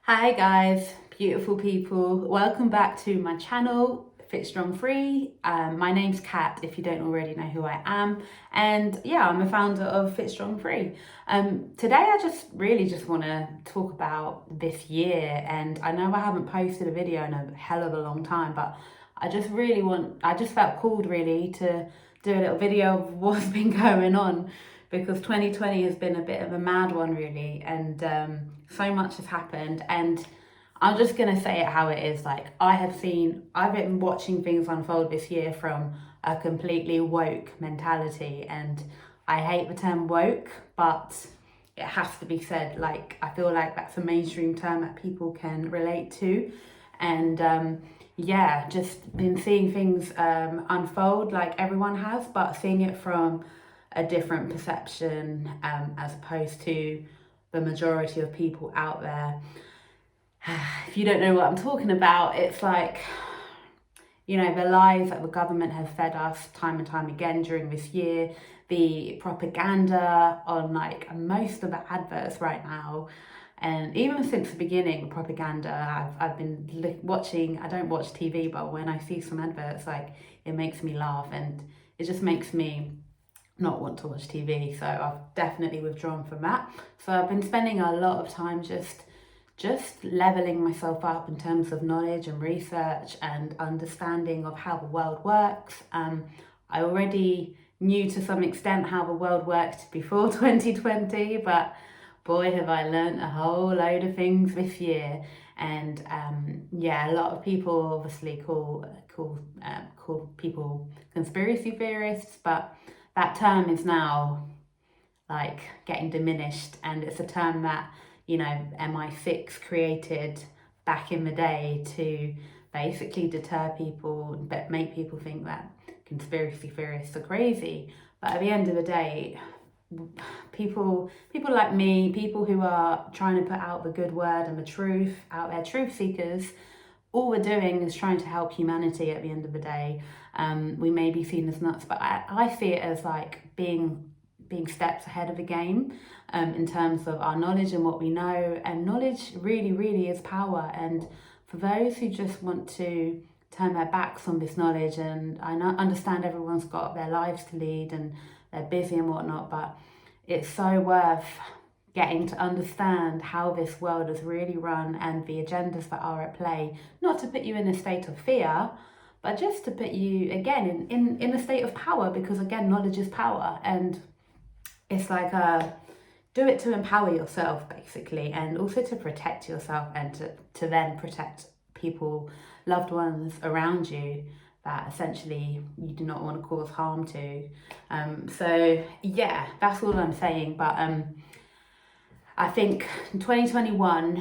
Hi guys, beautiful people. Welcome back to my channel, Fit Strong Free. My name's Kat, if you don't already know who I am. And yeah, I'm a founder of Fit Strong Free. Today I just want to talk about this year. And I know I haven't posted a video in a hell of a long time, but I just felt called really to do a little video of what's been going on, because 2020 has been a bit of a mad one really, and so much has happened. And I'm just gonna say it how it is. Like, I've been watching things unfold this year from a completely woke mentality, and I hate the term woke, but it has to be said. Like, I feel like that's a mainstream term that people can relate to. And yeah, just been seeing things unfold like everyone has, but seeing it from a different perception, as opposed to the majority of people out there. If you don't know what I'm talking about, it's like, the lies that the government has fed us time and time again during this year, the propaganda on like most of the adverts right now. And even since the beginning, propaganda, I've been watching. I don't watch TV, but when I see some adverts, like, it makes me laugh, and it just makes me not want to watch TV. So I've definitely withdrawn from that. So I've been spending a lot of time just leveling myself up in terms of knowledge and research and understanding of how the world works. I already knew to some extent how the world worked before 2020, but boy, have I learned a whole load of things this year. And yeah, a lot of people obviously call people conspiracy theorists, but that term is now like getting diminished, and it's a term that MI6 created back in the day to basically deter people, but make people think that conspiracy theorists are crazy. But at the end of the day, people like me, people who are trying to put out the good word and the truth out there, truth seekers, all we're doing is trying to help humanity at the end of the day. We may be seen as nuts, but I see it as like being steps ahead of the game, in terms of our knowledge and what we know. And knowledge really, really is power. And for those who just want to turn their backs on this knowledge, and I understand everyone's got their lives to lead and they're busy and whatnot, but it's so worth getting to understand how this world is really run and the agendas that are at play, not to put you in a state of fear, but just to put you again in a state of power, because again, knowledge is power. And it's like, do it to empower yourself basically, and also to protect yourself, and to then protect people, loved ones around you that essentially you do not want to cause harm to. So yeah, that's all I'm saying. But I think in 2021,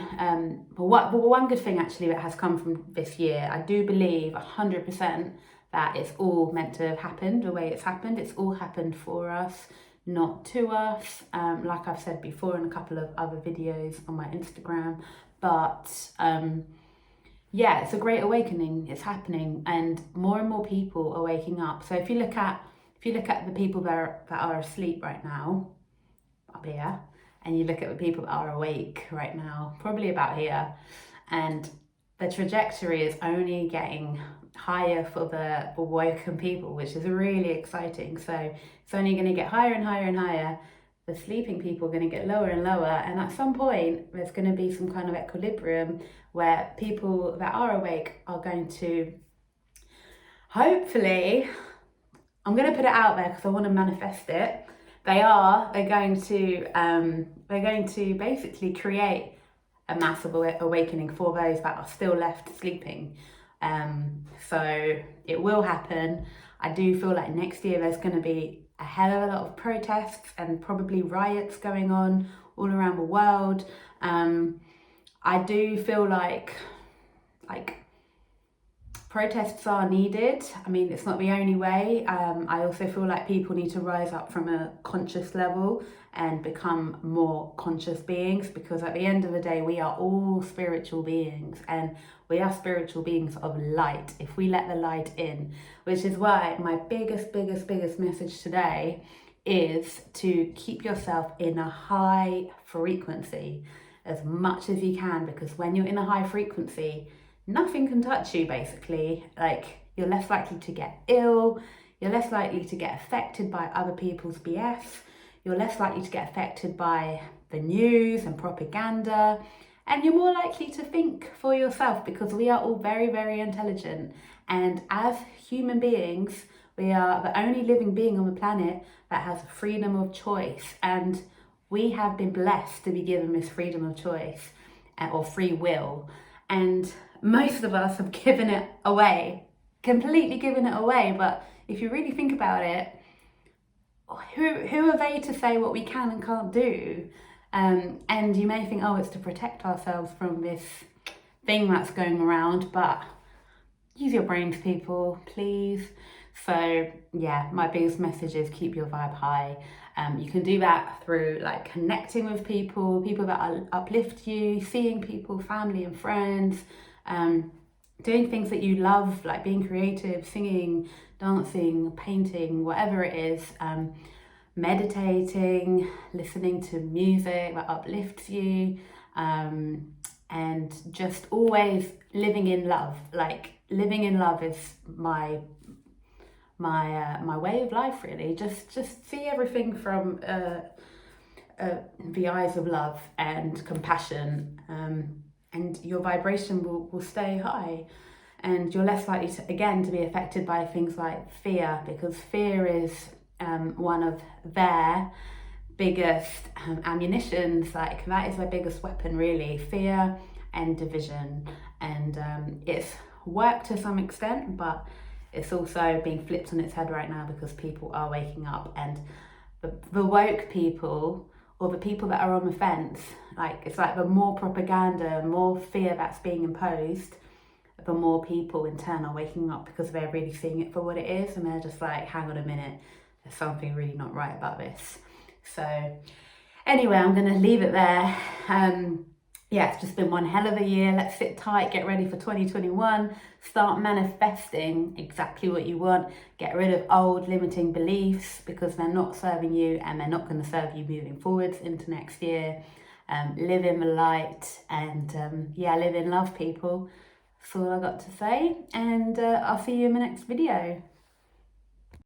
one good thing actually that has come from this year, I do believe 100% that it's all meant to have happened the way it's happened. It's all happened for us, not to us. Like I've said before in a couple of other videos on my Instagram. But yeah, it's a great awakening. It's happening, and more people are waking up. So if you look at the people that are asleep right now, up here, and you look at the people that are awake right now, probably about here, and the trajectory is only getting higher for the awoken people, which is really exciting. So it's only going to get higher and higher and higher. The sleeping people are going to get lower and lower, and at some point there's going to be some kind of equilibrium where people that are awake are going to, hopefully, I'm going to put it out there because I want to manifest it. They're going to basically create a massive awakening for those that are still left sleeping. So it will happen. I do feel like next year there's going to be a hell of a lot of protests and probably riots going on all around the world. I do feel like protests are needed. I mean, it's not the only way. I also feel like people need to rise up from a conscious level and become more conscious beings, because at the end of the day, we are all spiritual beings, and we are spiritual beings of light if we let the light in, which is why my biggest message today is to keep yourself in a high frequency. as much as you can, because when you're in a high frequency, nothing can touch you basically. Like, you're less likely to get ill, you're less likely to get affected by other people's BS, you're less likely to get affected by the news and propaganda, and you're more likely to think for yourself, because we are all very, very intelligent. And as human beings, we are the only living being on the planet that has freedom of choice. And we have been blessed to be given this freedom of choice, or free will. And most of us have given it away, completely given it away. But if you really think about it, who are they to say what we can and can't do? And you may think, oh, it's to protect ourselves from this thing that's going around, but use your brains, people, please. So yeah, my biggest message is keep your vibe high. You can do that through like connecting with people that uplift you, seeing people, family and friends, doing things that you love, like being creative, singing, dancing, painting, whatever it is, meditating, listening to music that uplifts you, and just always living in love. Like, living in love is my way of life, really. Just see everything from the eyes of love and compassion, and your vibration will stay high, and you're less likely to, again, to be affected by things like fear, because fear is one of their biggest ammunitions. Like, that is their biggest weapon, really, fear and division. And it's worked to some extent, but it's also being flipped on its head right now, because people are waking up, and the woke people, or the people that are on the fence, like, it's like the more propaganda, more fear that's being imposed, the more people in turn are waking up, because they're really seeing it for what it is, and they're just like, hang on a minute, there's something really not right about this. So anyway, I'm going to leave it there. Yeah, it's just been one hell of a year. Let's sit tight, get ready for 2021, start manifesting exactly what you want, get rid of old limiting beliefs, because they're not serving you and they're not going to serve you moving forwards into next year. Live in the light, and yeah, live in love, people. That's all I got to say, and I'll see you in the next video.